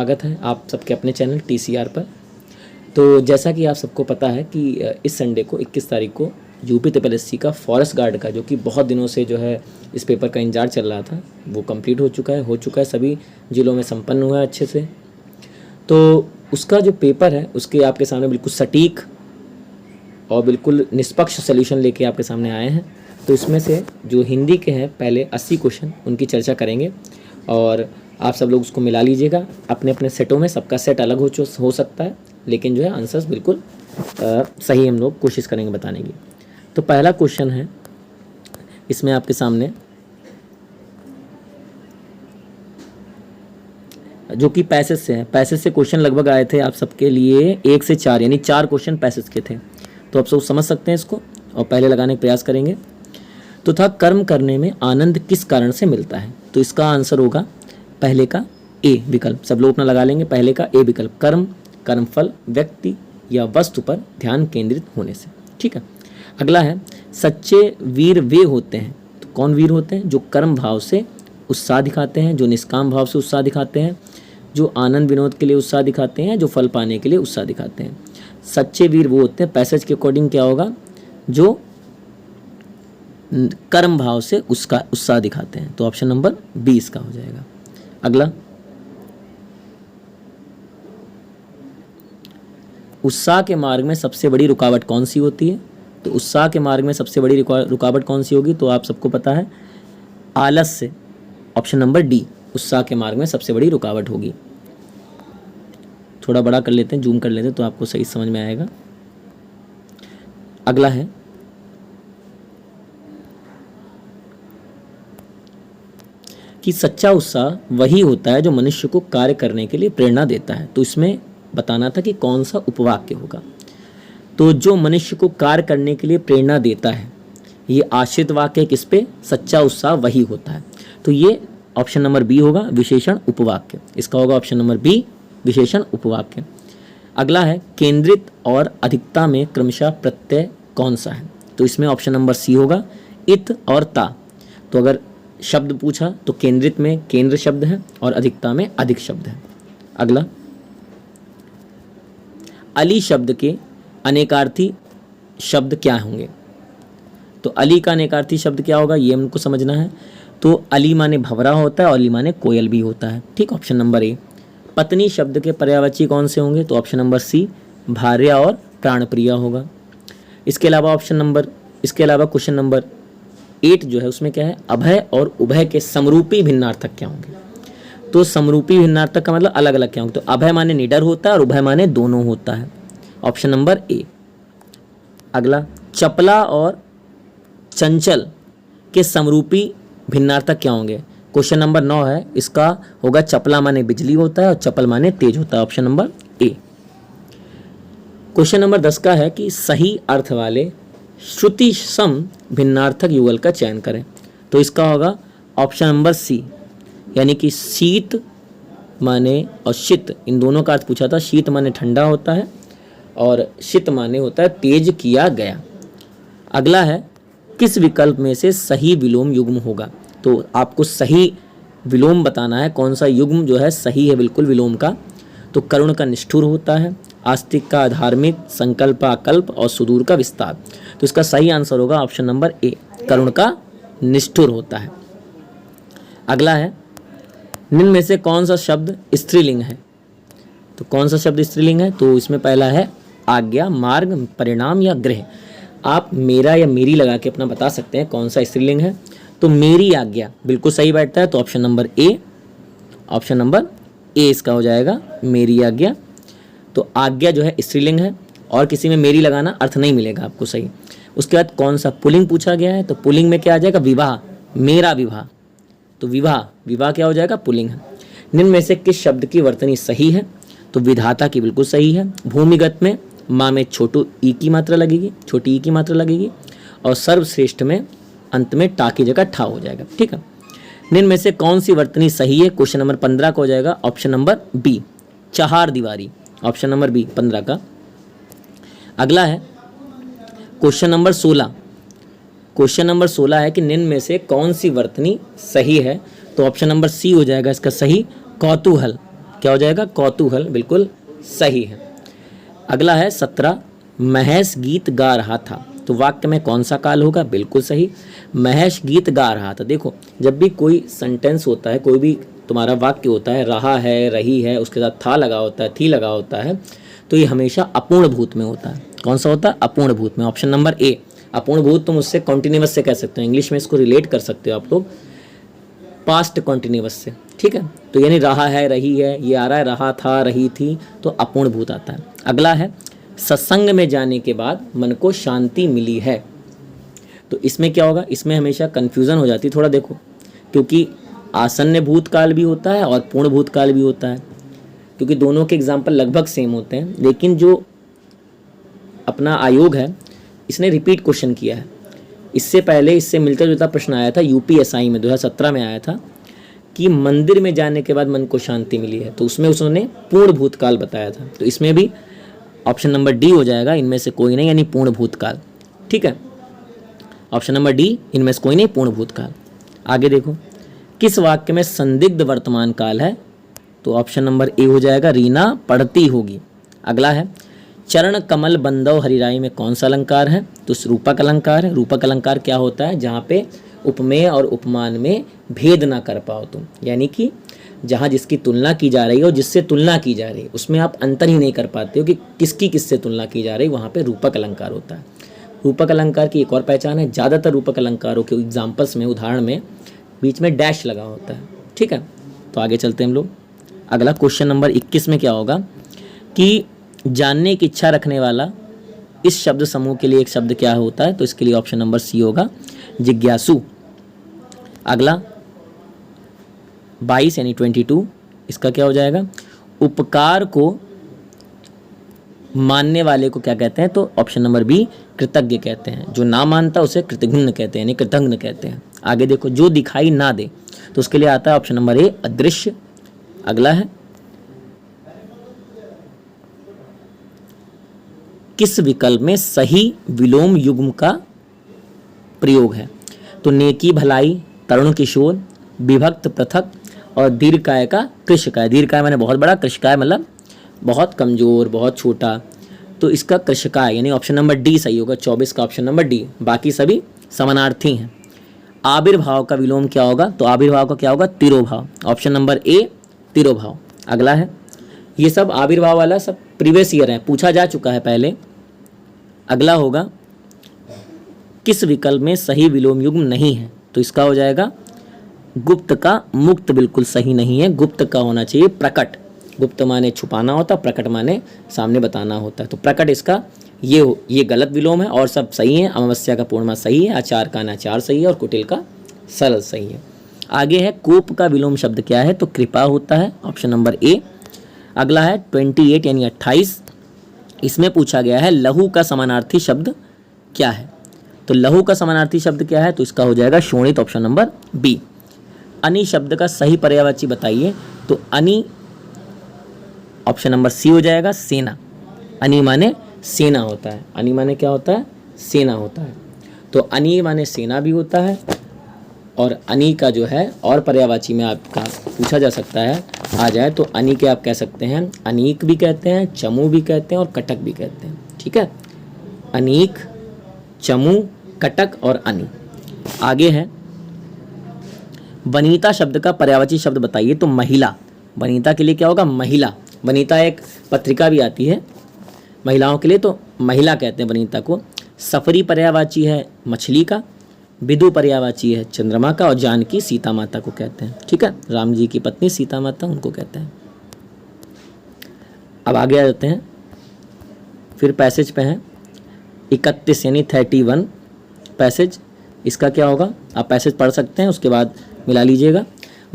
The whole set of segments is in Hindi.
स्वागत है आप सबके अपने चैनल TCR पर। तो जैसा कि आप सबको पता है कि इस संडे को 21 तारीख को यूपी TSSC का फॉरेस्ट गार्ड का, जो कि बहुत दिनों से जो है इस पेपर का इंतजार चल रहा था, वो कंप्लीट हो चुका है, सभी ज़िलों में संपन्न हुआ है अच्छे से। तो उसका जो पेपर है उसके आपके सामने बिल्कुल सटीक और बिल्कुल निष्पक्ष सॉल्यूशन लेके आपके सामने आए हैं। तो इसमें से जो हिंदी के हैं पहले 80 क्वेश्चन उनकी चर्चा करेंगे और आप सब लोग उसको मिला लीजिएगा अपने अपने सेटों में। सबका सेट अलग हो सकता है, लेकिन जो है आंसर्स बिल्कुल सही हम लोग कोशिश करेंगे बताने की। तो पहला क्वेश्चन है इसमें आपके सामने, जो कि पैसेज से है। पैसेज से क्वेश्चन लगभग आए थे आप सबके लिए 1 से 4, यानी 4 क्वेश्चन पैसेज के थे। तो आप सब समझ सकते हैं इसको और पहले लगाने का प्रयास करेंगे। तो था कर्म करने में आनंद किस कारण से मिलता है। तो इसका आंसर होगा पहले का ए विकल्प। सब लोग अपना लगा लेंगे, पहले का ए विकल्प, कर्म, कर्मफल, व्यक्ति या वस्तु पर ध्यान केंद्रित होने से। ठीक है। अगला है सच्चे वीर वे होते हैं। तो कौन वीर होते हैं? जो कर्म भाव से उत्साह दिखाते हैं, जो निष्काम भाव से उत्साह दिखाते हैं, जो आनंद विनोद के लिए उत्साह दिखाते हैं, जो फल पाने के लिए उत्साह दिखाते हैं। सच्चे वीर वो होते हैं, पैसेज के अकॉर्डिंग क्या होगा, जो कर्म भाव से उसका उत्साह दिखाते हैं। तो ऑप्शन नंबर 20 का हो जाएगा। अगला, उत्साह के मार्ग में सबसे बड़ी रुकावट कौन सी होती है? तो उत्साह के मार्ग में सबसे बड़ी रुकावट कौन सी होगी? तो आप सबको पता है आलस्य। ऑप्शन नंबर डी, उत्साह के मार्ग में सबसे बड़ी रुकावट होगी। थोड़ा बड़ा कर लेते हैं, जूम कर लेते हैं तो आपको सही समझ में आएगा। अगला है कि सच्चा उत्साह वही होता है जो मनुष्य को कार्य करने के लिए प्रेरणा देता है। तो इसमें बताना था कि कौन सा उपवाक्य होगा। तो जो मनुष्य को कार्य करने के लिए प्रेरणा देता है, ये आश्रित वाक्य किस पे? सच्चा उत्साह वही होता है। तो ये ऑप्शन नंबर बी होगा, विशेषण उपवाक्य। इसका होगा ऑप्शन नंबर बी, विशेषण उपवाक्य। अगला है केंद्रित और अधिकता में क्रमशः प्रत्यय कौन सा है? तो इसमें ऑप्शन नंबर सी होगा, इत और ता। तो अगर शब्द पूछा तो केंद्रित में केंद्र शब्द है और अधिकता में अधिक शब्द है। अगला, अली शब्द के अनेकार्थी शब्द क्या होंगे? तो अली का अनेकार्थी शब्द क्या होगा, ये हमको समझना है। तो अली माने भंवरा होता है और अली माने कोयल भी होता है। ठीक, ऑप्शन नंबर ए। पत्नी शब्द के पर्यायवाची कौन से होंगे? तो ऑप्शन नंबर सी, भार्या और प्राणप्रिया होगा। इसके अलावा क्वेश्चन नंबर 8 जो है उसमें क्या है, अभय और उभय के समरूपी भिन्नार्थक क्या होंगे? तो समरूपी भिन्नार्थक का मतलब अलग अलग क्या होंगे? तो अभय माने निडर होता है और उभय माने दोनों होता है। Option number A. अगला, चपला और चंचल के समरूपी भिन्नार्थक क्या होंगे? क्वेश्चन नंबर 9 है, इसका होगा चपला माने बिजली होता है और चपल माने तेज होता है। Option number A. Question number 10 का है कि सही अर्थ वाले श्रुति सम भिन्नार्थक युगल का चयन करें। तो इसका होगा ऑप्शन नंबर सी, यानी कि शीत माने और शीत, इन दोनों का अर्थ पूछा था। शीत माने ठंडा होता है और शीत माने होता है तेज किया गया। अगला है किस विकल्प में से सही विलोम युग्म होगा? तो आपको सही विलोम बताना है, कौन सा युग्म जो है सही है बिल्कुल विलोम का। तो करुण का निष्ठुर होता है, आस्तिक का धार्मिक, संकल्प अकल्प और सुदूर का विस्तार। तो इसका सही आंसर होगा ऑप्शन नंबर ए, करुण का निष्ठुर होता है। अगला है निम्न में से कौन सा शब्द स्त्रीलिंग है? तो कौन सा शब्द स्त्रीलिंग है? तो इसमें पहला है आज्ञा, मार्ग, परिणाम या गृह। आप मेरा या मेरी लगा के अपना बता सकते हैं कौन सा स्त्रीलिंग है। तो मेरी आज्ञा बिल्कुल सही बैठता है, तो option number A, option number A इसका हो जाएगा, मेरी आज्ञा। तो आज्ञा जो है स्त्रीलिंग है और किसी में मेरी लगाना अर्थ नहीं मिलेगा आपको सही। उसके बाद कौन सा पुल्लिंग पूछा गया है? तो पुल्लिंग में क्या आ जाएगा? विवाह, मेरा विवाह। तो विवाह क्या हो जाएगा? पुल्लिंग है। निम्न में से किस शब्द की वर्तनी सही है? तो विधाता की बिल्कुल सही है। भूमिगत में माँ में छोटी ई की मात्रा लगेगी और सर्वश्रेष्ठ में अंत में टा की जगह ठा हो जाएगा। ठीक है। निम्न में से कौन सी वर्तनी सही है? क्वेश्चन नंबर 15 का हो जाएगा ऑप्शन नंबर बी, चहार दीवारी। ऑप्शन नंबर बी 15 का। अगला है क्वेश्चन नंबर 16। क्वेश्चन नंबर 16 है कि निम्न में से कौन सी वर्तनी सही है? तो ऑप्शन नंबर सी हो जाएगा इसका सही, कौतूहल। क्या हो जाएगा, कौतूहल, बिल्कुल सही है। अगला है 17, महेश गीत गा रहा था, तो वाक्य में कौन सा काल होगा, बिल्कुल सही, महेश गीत गा रहा था। देखो जब भी कोई सेंटेंस होता है, कोई भी तुम्हारा वाक्य होता है, रहा है, रही है, उसके साथ था लगा होता है, थी लगा होता है, तो ये हमेशा अपूर्ण भूत में होता है। कौन सा होता है, अपूर्ण भूत में। ऑप्शन नंबर ए अपूर्ण भूत तुम उससे कॉन्टिन्यूअस से कह सकते हो, इंग्लिश में इसको रिलेट कर सकते हो आप लोग पास्ट कॉन्टिन्यूअस से, ठीक है। तो यानी रहा है, रही है, ये आ रहा है, रहा था, रही थी, तो अपूर्ण भूत आता है। अगला है सत्संग में जाने के बाद मन को शांति मिली है, तो इसमें क्या होगा, इसमें हमेशा कन्फ्यूज़न हो जाती है थोड़ा, देखो क्योंकि आसन्न भूतकाल भी होता है और पूर्ण भूतकाल भी होता है, क्योंकि दोनों के एग्जाम्पल लगभग सेम होते हैं, लेकिन जो अपना आयोग है इसने रिपीट क्वेश्चन किया है। इससे पहले इससे मिलता जुलता प्रश्न आया था यूपीएसआई में 2017 में आया था कि मंदिर में जाने के बाद मन को शांति मिली है, तो उसमें उसने पूर्ण भूतकाल बताया था। तो इसमें भी ऑप्शन नंबर डी हो जाएगा, इनमें से कोई नहीं, यानी पूर्ण भूतकाल, ठीक है। ऑप्शन नंबर डी, इनमें से कोई नहीं, पूर्ण भूतकाल। आगे देखो, किस वाक्य में संदिग्ध वर्तमान काल है, तो ऑप्शन नंबर ए हो जाएगा, रीना पढ़ती होगी। अगला है चरण कमल बंदव हरिराई में कौन सा अलंकार है, तो रूपक अलंकार है। रूपक अलंकार क्या होता है, जहाँ पे उपमेय और उपमान में भेद ना कर पाओ तुम, यानी कि जहाँ जिसकी तुलना की जा रही है और जिससे तुलना की जा रही है उसमें आप अंतर ही नहीं कर पाते हो कि किसकी किससे तुलना की जा रही है, वहाँ पे रूपक अलंकार होता है। रूपक अलंकार की एक और पहचान है, ज़्यादातर रूपक अलंकारों के एग्जाम्पल्स में, उदाहरण में बीच में डैश लगा होता है, ठीक है। तो आगे चलते हैं हम लोग। अगला क्वेश्चन नंबर 21 में क्या होगा कि जानने की इच्छा रखने वाला इस शब्द समूह के लिए एक शब्द क्या होता है, तो इसके लिए ऑप्शन नंबर सी होगा, जिज्ञासु। अगला 22 यानी 22, इसका क्या हो जाएगा, उपकार को मानने वाले को क्या कहते हैं, तो ऑप्शन नंबर बी, कृतज्ञ कहते हैं। जो ना मानता उसे कृतघ्न कहते हैं, यानी कृतज्ञ कहते हैं। आगे देखो, जो दिखाई ना दे, तो उसके लिए आता है ऑप्शन नंबर ए, अदृश्य। अगला है किस विकल्प में सही विलोम युग्म का प्रयोग है, तो नेकी भलाई, तरुण किशोर, विभक्त पृथक और दीर्घकाय का कृशकाय। दीर्घकाय मैंने बहुत बड़ा, कृशकाय मतलब बहुत कमजोर, बहुत छोटा, तो इसका कृशकाय यानी ऑप्शन नंबर डी सही होगा, 24 का ऑप्शन नंबर डी, बाकी सभी समानार्थी हैं। आविर्भाव का विलोम क्या होगा, तो आविर्भाव का क्या होगा, तिरोभाव, ऑप्शन नंबर ए, तिरोभाव। अगला है, ये सब आविर्भाव वाला सब प्रीवियस ईयर है, पूछा जा चुका है पहले। अगला होगा किस विकल्प में सही विलोम युग्म नहीं है, तो इसका हो जाएगा गुप्त का मुक्त, बिल्कुल सही नहीं है, गुप्त का होना चाहिए प्रकट। गुप्त माने छुपाना होता, प्रकट माने सामने बताना होता है, तो प्रकट इसका ये गलत विलोम है और सब सही है। अमावस्या का पूर्णिमा सही है, आचार का अनाचार सही है और कुटिल का सरल सही है। आगे है कोप का विलोम शब्द क्या है, तो कृपा होता है, ऑप्शन नंबर ए। अगला है 28 यानी 28, इसमें पूछा गया है लहू का समानार्थी शब्द क्या है, तो लहू का समानार्थी शब्द क्या है, तो इसका हो जाएगा शोणित, ऑप्शन नंबर बी। अनि शब्द का सही पर्यायवाची बताइए, तो अनि ऑप्शन नंबर सी हो जाएगा, सेना। अनि माने सेना होता है, अनि माने क्या होता है, सेना होता है, तो अनि माने सेना भी होता है। और अनि का जो है और पर्यायवाची में आपका पूछा जा सकता है, आ जाए तो अनि के आप कह सकते हैं अनीक भी कहते हैं, चमू भी कहते हैं और कटक भी कहते हैं, ठीक है। अनीक, चमू, कटक और अनि। आगे है वनिता शब्द का पर्यायवाची शब्द बताइए, तो महिला। वनिता के लिए क्या होगा, महिला। वनिता एक पत्रिका भी आती है महिलाओं के लिए, तो महिला कहते हैं वनिता को। सफरी पर्यायवाची है मछली का, विदु पर्यायवाची है चंद्रमा का और जानकी सीता माता को कहते हैं, ठीक है। राम जी की पत्नी सीता माता उनको कहते हैं। अब आगे आ जाते हैं, फिर पैसेज पे हैं 31 यानी 31 पैसेज, इसका क्या होगा, आप पैसेज पढ़ सकते हैं, उसके बाद मिला लीजिएगा।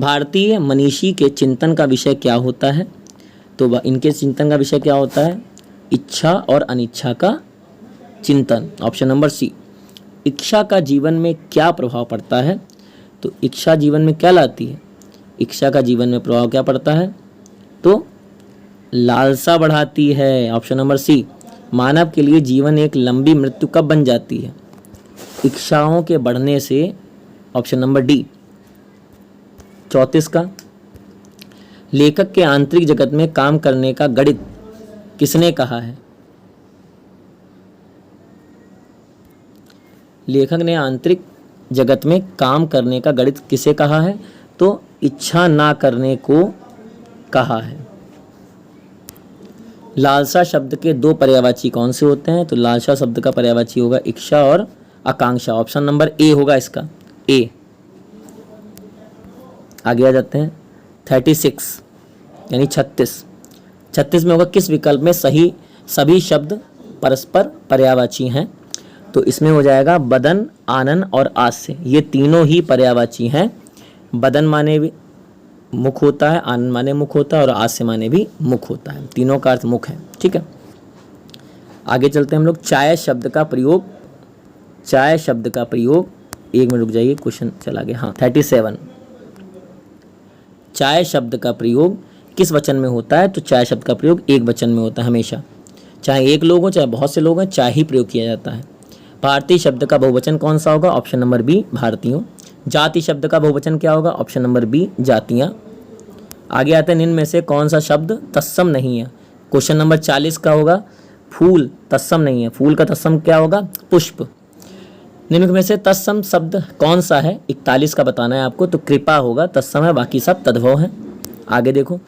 भारतीय मनीषी के चिंतन का विषय क्या होता है, तो इनके चिंतन का विषय क्या होता है, इच्छा और अनिच्छा का चिंतन, ऑप्शन नंबर सी। इच्छा का जीवन में क्या प्रभाव पड़ता है, तो इच्छा जीवन में क्या लाती है, इच्छा का जीवन में प्रभाव क्या पड़ता है, तो लालसा बढ़ाती है, ऑप्शन नंबर सी। मानव के लिए जीवन एक लंबी मृत्यु कब बन जाती है, इच्छाओं के बढ़ने से, ऑप्शन नंबर डी। 34 का लेखक के आंतरिक जगत में काम करने का गणित किसने कहा है? लेखक ने आंतरिक जगत में काम करने का गणित किसे कहा है? तो इच्छा ना करने को कहा है। लालसा शब्द के दो पर्यायवाची कौन से होते हैं? तो लालसा शब्द का पर्यायवाची होगा इच्छा और आकांक्षा। ऑप्शन नंबर ए होगा इसका, ए। आगे आ जाते हैं 36 यानी 36 में होगा किस विकल्प में सही सभी शब्द परस्पर पर्यायवाची हैं? तो इसमें हो जाएगा बदन, आनन और आस्य। ये तीनों ही पर्यायवाची हैं। बदन माने भी मुख होता है, आनन माने मुख होता है और आस्य माने भी मुख होता है। तीनों का अर्थ मुख है। ठीक है, आगे चलते हैं हम लोग। चाय शब्द का प्रयोग, चाय शब्द का प्रयोग, एक मिनट रुक जाइए, क्वेश्चन चला गया। हाँ 37, चाय शब्द का प्रयोग किस वचन में होता है? तो चाय शब्द का प्रयोग एक वचन में होता है हमेशा। चाहे एक लोग हो चाहे बहुत से लोग हैं, चाय ही प्रयोग किया जाता है। भारतीय शब्द का बहुवचन कौन सा होगा? ऑप्शन नंबर बी, भारतीयों। जाति शब्द का बहुवचन क्या होगा? ऑप्शन नंबर बी, जातियां। आगे आते हैं, निम्न में से कौन सा शब्द तत्सम नहीं है? क्वेश्चन नंबर 40 का होगा फूल तत्सम नहीं है। फूल का तत्सम क्या होगा? पुष्प। निम्न में से तत्सम शब्द कौन सा है? 41 का बताना है आपको। तो कृपा होगा, तत्सम है, बाकी सब तद्भव है। आगे देखो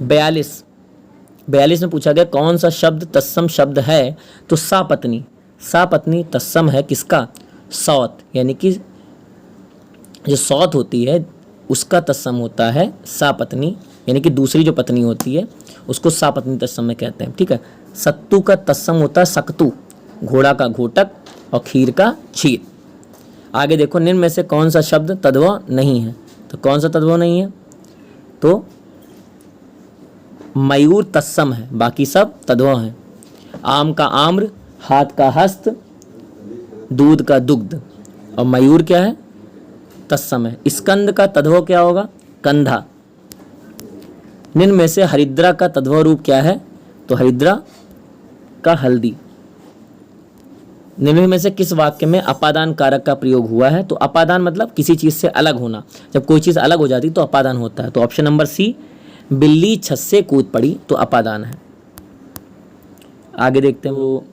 42 में पूछा गया कौन सा शब्द तत्सम शब्द है? तो सापत्नी, सापत्नी तत्सम है किसका? सौत, यानी कि जो सौत होती है उसका तत्सम होता है सापत्नी, यानी कि दूसरी जो पत्नी होती है उसको सापत्नी तत्सम में कहते हैं। ठीक है, सत्तू का तत्सम होता है सक्तू, घोड़ा का घोटक और खीर का क्षीर। आगे देखो, निम्न में से कौन सा शब्द तद्भव नहीं है? तो कौन सा तद्भव नहीं है? तो मयूर तत्सम है, बाकी सब तद्भव हैं। आम का आम्र, हाथ का हस्त, दूध का दुग्ध, और मयूर क्या है? तत्सम है। स्कंद का तद्भव क्या होगा? कंधा। निम्न में से हरिद्रा का तद्भव रूप क्या है? तो हरिद्रा का हल्दी। निम्न में से किस वाक्य में अपादान कारक का प्रयोग हुआ है? तो अपादान मतलब किसी चीज से अलग होना। जब कोई चीज अलग हो जाती तो अपादान होता है। तो ऑप्शन नंबर सी, बिल्ली छत से कूद पड़ी, तो अपादान है। आगे देखते हैं, वो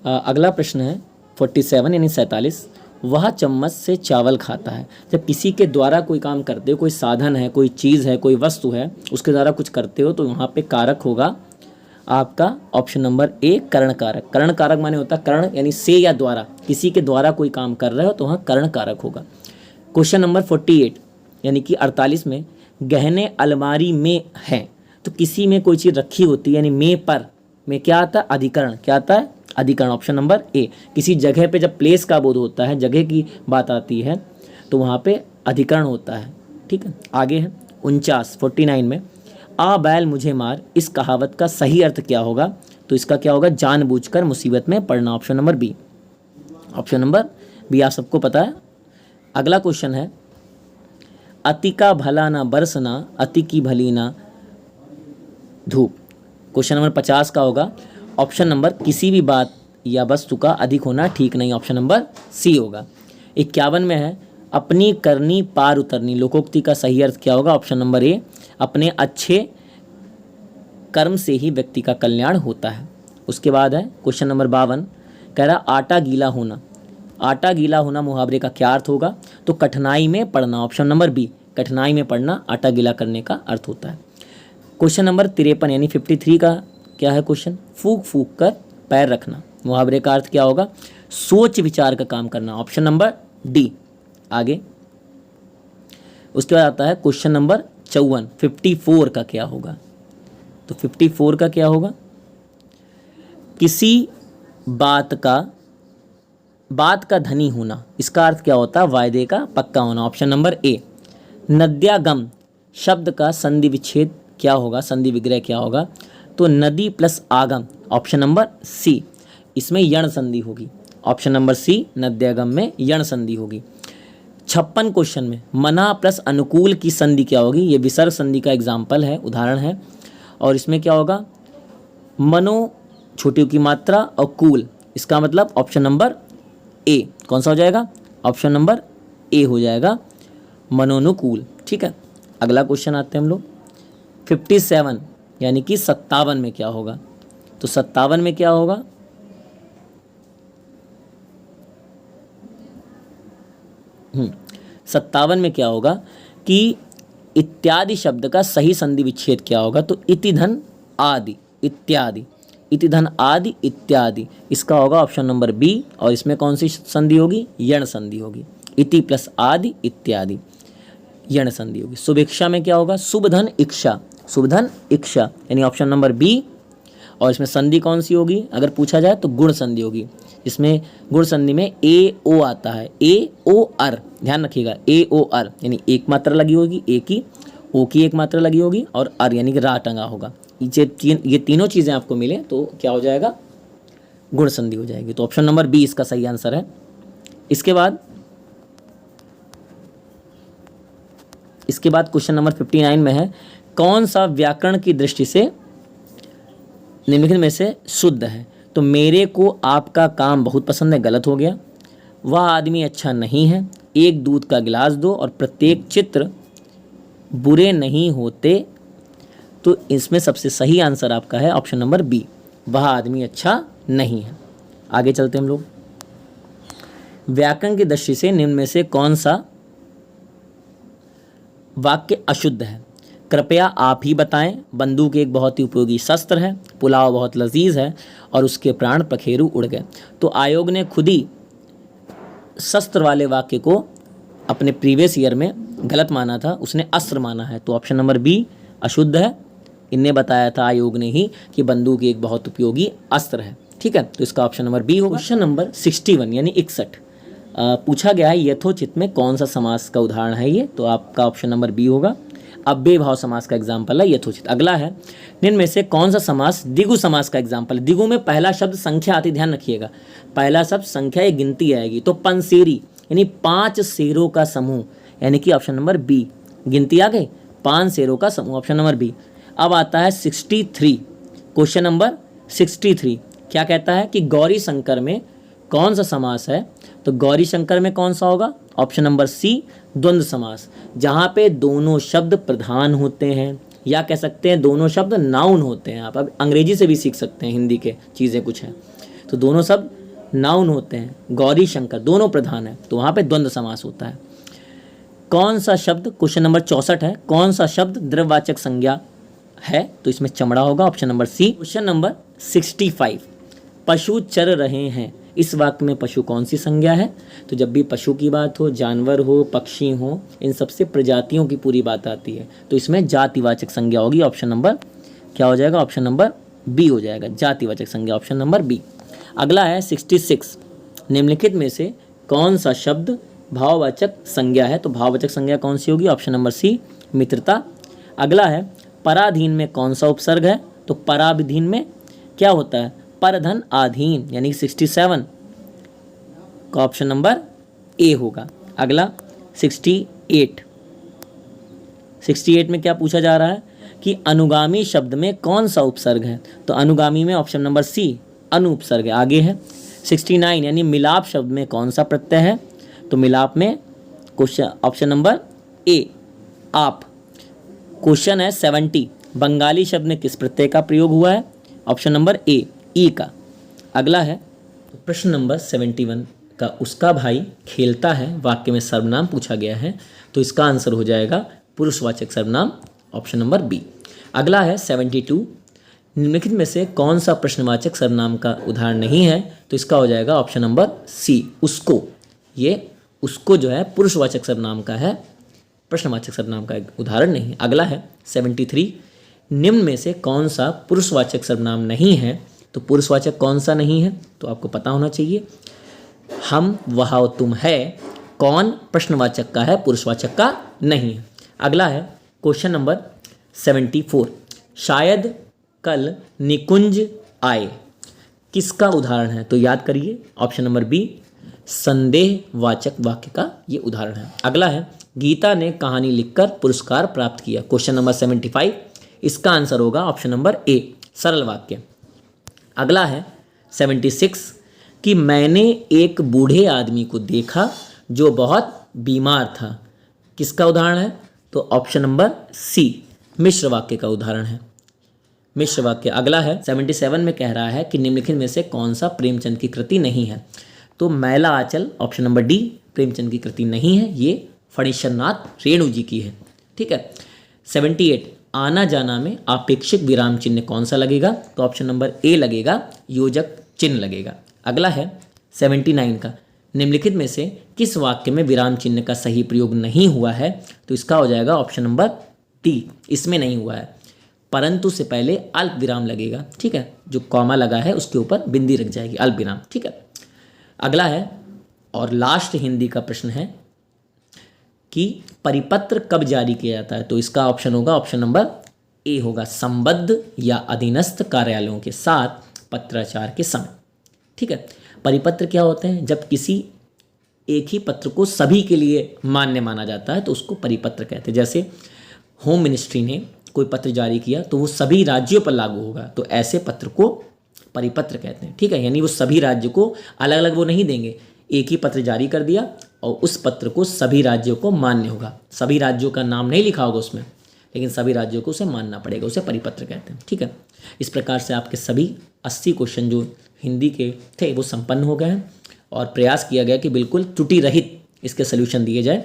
अगला प्रश्न है 47 यानी 47। वह चम्मच से चावल खाता है। जब किसी के द्वारा कोई काम करते हो, कोई साधन है, कोई चीज़ है, कोई वस्तु है, उसके द्वारा कुछ करते हो, तो वहाँ पे कारक होगा आपका ऑप्शन नंबर ए, कर्ण कारक। कर्ण कारक माने होता है कर्ण यानी से या द्वारा, किसी के द्वारा कोई काम कर रहे हो तो वहाँ कर्ण कारक होगा। क्वेश्चन नंबर 48 यानी कि 48 में गहने अलमारी में हैं। तो किसी में कोई चीज़ रखी होती है, यानी में पर में क्या आता है? अधिकरण। क्या आता है? अधिकरण। Option number A. किसी जगह पे जब प्लेस का बोध होता है, जगह की बात आती है, तो वहाँ पे अधिकरण होता है। ठीक है, आगे है 49 में, आ बैल मुझे मार, इस कहावत का सही अर्थ क्या होगा? तो इसका क्या होगा? जानबूझकर मुसीबत में पड़ना। Option number B. Option number B आप सबको पता है। अगला क्वेश्चन है, अति का भला ना बरसना, अति की भली ना धूप। क्वेश्चन नंबर 50 का होगा ऑप्शन नंबर, किसी भी बात या वस्तु का अधिक होना ठीक नहीं। ऑप्शन नंबर सी होगा। 51 में है, अपनी करनी पार उतरनी, लोकोक्ति का सही अर्थ क्या होगा? ऑप्शन नंबर ए, अपने अच्छे कर्म से ही व्यक्ति का कल्याण होता है। उसके बाद है क्वेश्चन नंबर 52, कह रहा आटा गीला होना। आटा गीला होना मुहावरे का क्या अर्थ होगा? तो कठिनाई में पड़ना। ऑप्शन नंबर बी, कठिनाई में पड़ना आटा गीला करने का अर्थ होता है। क्वेश्चन नंबर 53 यानी 53 का क्या है क्वेश्चन? फूक फूक कर पैर रखना, मुहावरे का अर्थ क्या होगा? सोच विचार का काम करना। Option number D. आगे उसके बाद आता है क्वेश्चन नंबर 54, 54 का क्या होगा? तो 54 का क्या होगा? किसी बात का धनी होना, इसका अर्थ क्या होता है? वायदे का पक्का होना। Option number A. नद्यागम शब्द का संधि विच्छेद क्या होगा? संधि विग्रह क्या होगा? तो नदी प्लस आगम। ऑप्शन नंबर सी, इसमें यण संधि होगी। ऑप्शन नंबर सी, नद्यागम में यण संधि होगी। 56 क्वेश्चन में मना प्लस अनुकूल की संधि क्या होगी? ये विसर्ग संधि का एग्जाम्पल है, उदाहरण है। और इसमें क्या होगा? मनो छोटी की मात्रा और कूल, इसका मतलब ऑप्शन नंबर ए। कौन सा हो जाएगा? ऑप्शन नंबर ए हो जाएगा, मनोनुकूल। ठीक है, अगला क्वेश्चन आते हैं हम लोग 57 यानी कि 57 में क्या होगा। तो 57 में क्या होगा, सत्तावन में क्या होगा कि इत्यादि शब्द का सही संधि विच्छेद क्या होगा। तो इति धन आदि इत्यादि, इति धन आदि इत्यादि, इसका होगा ऑप्शन नंबर बी। और इसमें कौन सी संधि होगी, यण संधि होगी। इति प्लस आदि इत्यादि यण संधि होगी। शुभिक्षा में क्या होगा, शुभ धन इक्षा, शुभ धन इक्षा यानी ऑप्शन नंबर बी। और इसमें संधि कौन सी होगी अगर पूछा जाए तो गुण संधि होगी। इसमें गुण संधि में ए ओ आता है, ए ओ अर, ध्यान रखिएगा ए ओ अर यानी एक मात्रा लगी होगी, ए की, ओ की एक मात्रा लगी होगी और अर यानी कि रा टंगा होगा। ये तीनों चीज़ें आपको मिले तो क्या हो जाएगा, गुण संधि हो जाएगी। तो ऑप्शन नंबर बी इसका सही आंसर है। इसके बाद क्वेश्चन नंबर 59 में है, कौन सा व्याकरण की दृष्टि से निम्नलिखित में से शुद्ध है। तो मेरे को आपका काम बहुत पसंद है, गलत हो गया। वह आदमी अच्छा नहीं है, एक दूध का गिलास दो और प्रत्येक चित्र बुरे नहीं होते। तो इसमें सबसे सही आंसर आपका है ऑप्शन नंबर बी, वह आदमी अच्छा नहीं है। आगे चलते हम लोग, व्याकरण की दृष्टि से निम्न में से कौन सा वाक्य अशुद्ध है। कृपया आप ही बताएं। बंदूक एक बहुत ही उपयोगी शस्त्र है, पुलाव बहुत लजीज है और उसके प्राण पखेरु उड़ गए। तो आयोग ने खुद ही शस्त्र वाले वाक्य को अपने प्रीवियस ईयर में गलत माना था, उसने अस्त्र माना है। तो ऑप्शन नंबर बी अशुद्ध है। इनने बताया था आयोग ने ही कि बंदूक एक बहुत उपयोगी अस्त्र है। ठीक है, तो इसका ऑप्शन नंबर बी होगा। क्वेश्चन नंबर 61 यानी 61 पूछा गया है, यथोचित में कौन सा समास का उदाहरण है ये। तो आपका ऑप्शन नंबर बी होगा। अव्यय भाव समास का एग्जाम्पल है यथोचित। अगला है, निम्न में से कौन सा समास द्विगु समास का एग्जाम्पल है। द्विगु में पहला शब्द संख्या आती, ध्यान रखिएगा, पहला शब्द संख्या या गिनती आएगी। तो पंसेरी यानी 5 शेरों का समूह, यानी कि ऑप्शन नंबर बी, गिनती आ गई, 5 शेरों का समूह, ऑप्शन नंबर बी। अब आता है 63, क्वेश्चन नंबर 63 क्या कहता है कि गौरी शंकर में कौन सा समास है। तो गौरी शंकर में कौन सा होगा, ऑप्शन नंबर सी, द्वंद्व समास, जहाँ पे दोनों शब्द प्रधान होते हैं, या कह सकते हैं दोनों शब्द नाउन होते हैं। आप अब अंग्रेजी से भी सीख सकते हैं, हिंदी के चीज़ें कुछ हैं। तो दोनों शब्द नाउन होते हैं, गौरी शंकर दोनों प्रधान है, तो वहाँ पे द्वंद्व समास होता है। कौन सा शब्द, क्वेश्चन नंबर 64 है, कौन सा शब्द द्रव्यवाचक संज्ञा है। तो इसमें चमड़ा होगा, option number C. Question number 65 पशु चर रहे हैं, इस वाक्य में पशु कौन सी संज्ञा है। तो जब भी पशु की बात हो, जानवर हो, पक्षी हो, इन सबसे प्रजातियों की पूरी बात आती है। तो इसमें जातिवाचक संज्ञा होगी, ऑप्शन नंबर क्या हो जाएगा, ऑप्शन नंबर बी हो जाएगा, जातिवाचक संज्ञा, ऑप्शन नंबर बी। अगला है 66 निम्नलिखित में से कौन सा शब्द भाववाचक संज्ञा है। तो भाववाचक संज्ञा कौन सी होगी, ऑप्शन नंबर सी, मित्रता। अगला है पराधीन में कौन सा उपसर्ग है। तो पराधीन में क्या होता है, परधन आधीन, यानी 67 का ऑप्शन नंबर ए होगा। अगला 68 में क्या पूछा जा रहा है कि अनुगामी शब्द में कौन सा उपसर्ग है। तो अनुगामी में ऑप्शन नंबर सी, अनुपसर्ग है। आगे है 69 यानी मिलाप शब्द में कौन सा प्रत्यय है। तो मिलाप में क्वेश्चन ऑप्शन नंबर ए, आप। क्वेश्चन है 70 बंगाली शब्द में किस प्रत्यय का प्रयोग हुआ है। ऑप्शन नंबर ए, ई का। अगला है प्रश्न नंबर 71 का उसका भाई खेलता है, वाक्य में सर्वनाम पूछा गया है। तो इसका आंसर हो जाएगा पुरुषवाचक सर्वनाम, ऑप्शन नंबर बी। अगला है 72 निम्नलिखित में से कौन सा प्रश्नवाचक सर्वनाम का उदाहरण नहीं है। तो इसका हो जाएगा ऑप्शन नंबर सी, उसको। ये उसको जो है पुरुषवाचक सर्वनाम का है, प्रश्नवाचक सर्वनाम का एक उदाहरण नहीं है। अगला है 73 निम्न में से कौन सा पुरुषवाचक सर्वनाम नहीं है। तो पुरुषवाचक कौन सा नहीं है, तो आपको पता होना चाहिए। हम, वह और तुम है, कौन प्रश्नवाचक का है, पुरुषवाचक का नहीं है। अगला है क्वेश्चन नंबर 74 शायद कल निकुंज आए, किसका उदाहरण है। तो याद करिए, ऑप्शन नंबर बी, संदेहवाचक वाक्य का ये उदाहरण है। अगला है गीता ने कहानी लिखकर पुरस्कार प्राप्त किया, क्वेश्चन नंबर 75, इसका आंसर होगा ऑप्शन नंबर ए, सरल वाक्य। अगला है 76 कि मैंने एक बूढ़े आदमी को देखा जो बहुत बीमार था, किसका उदाहरण है। तो ऑप्शन नंबर सी मिश्र वाक्य का उदाहरण है। मिश्र वाक्य अगला है 77 में कह रहा है कि निम्नलिखित में से कौन सा प्रेमचंद की कृति नहीं है। तो मैला आंचल ऑप्शन नंबर डी प्रेमचंद की कृति नहीं है, ये फणीश्वरनाथ रेणु जी की है। ठीक है। 78 आना जाना में आपेक्षिक विराम चिन्ह कौन सा लगेगा। तो ऑप्शन नंबर ए लगेगा, योजक चिन्ह लगेगा। अगला है 79 का निम्नलिखित में से किस वाक्य में विराम चिन्ह का सही प्रयोग नहीं हुआ है। तो इसका हो जाएगा ऑप्शन नंबर डी, इसमें नहीं हुआ है। परंतु से पहले अल्प विराम लगेगा। ठीक है, जो कॉमा लगा है उसके ऊपर बिंदी रख जाएगी, अल्प विराम। ठीक है। अगला है और लास्ट हिंदी का प्रश्न है कि परिपत्र कब जारी किया जाता है। तो इसका ऑप्शन होगा, ऑप्शन नंबर ए होगा, संबद्ध या अधीनस्थ कार्यालयों के साथ पत्राचार के समय। ठीक है। परिपत्र क्या होते हैं, जब किसी एक ही पत्र को सभी के लिए मान्य माना जाता है तो उसको परिपत्र कहते हैं। जैसे होम मिनिस्ट्री ने कोई पत्र जारी किया तो वो सभी राज्यों पर लागू होगा, तो ऐसे पत्र को परिपत्र कहते हैं। ठीक है, यानी वो सभी राज्य को अलग अलग वो नहीं देंगे, एक ही पत्र जारी कर दिया और उस पत्र को सभी राज्यों को मान्य होगा। सभी राज्यों का नाम नहीं लिखा होगा उसमें, लेकिन सभी राज्यों को उसे मानना पड़ेगा, उसे परिपत्र कहते हैं। ठीक है। इस प्रकार से आपके सभी 80 क्वेश्चन जो हिंदी के थे वो संपन्न हो गए हैं और प्रयास किया गया कि बिल्कुल त्रुटि रहित इसके सल्यूशन दिए जाए।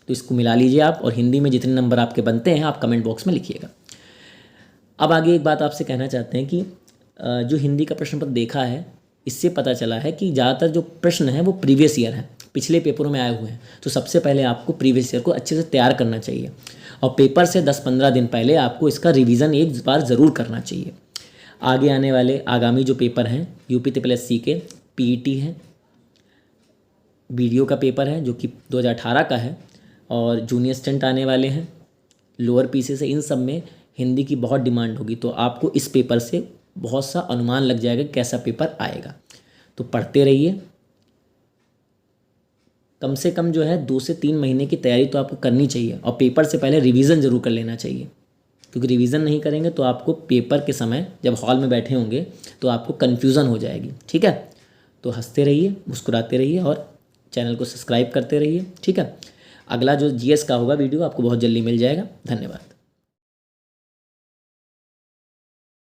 तो इसको मिला लीजिए आप और हिंदी में जितने नंबर आपके बनते हैं आप कमेंट बॉक्स में लिखिएगा। अब आगे एक बात आपसे कहना चाहते हैं कि जो हिंदी का प्रश्न पत्र देखा है इससे पता चला है कि ज़्यादातर जो प्रश्न है वो प्रीवियस ईयर है, पिछले पेपरों में आए हुए हैं। तो सबसे पहले आपको प्रीवियस ईयर को अच्छे से तैयार करना चाहिए और पेपर से 10-15 दिन पहले आपको इसका रिवीजन एक बार ज़रूर करना चाहिए। आगे आने वाले आगामी जो पेपर हैं यूपी TSSC के PET है, वीडियो का पेपर है जो कि 2018 का है, और जूनियर स्टंट आने वाले हैं, लोअर पीसी से, इन सब में हिंदी की बहुत डिमांड होगी। तो आपको इस पेपर से बहुत सा अनुमान लग जाएगा कैसा पेपर आएगा। तो पढ़ते रहिए, कम से कम जो है 2 से 3 महीने की तैयारी तो आपको करनी चाहिए और पेपर से पहले रिवीजन ज़रूर कर लेना चाहिए, क्योंकि रिवीजन नहीं करेंगे तो आपको पेपर के समय जब हॉल में बैठे होंगे तो आपको कन्फ्यूज़न हो जाएगी। ठीक है। तो हंसते रहिए, मुस्कुराते रहिए और चैनल को सब्सक्राइब करते रहिए। ठीक है। अगला जो GS का होगा वीडियो आपको बहुत जल्दी मिल जाएगा। धन्यवाद।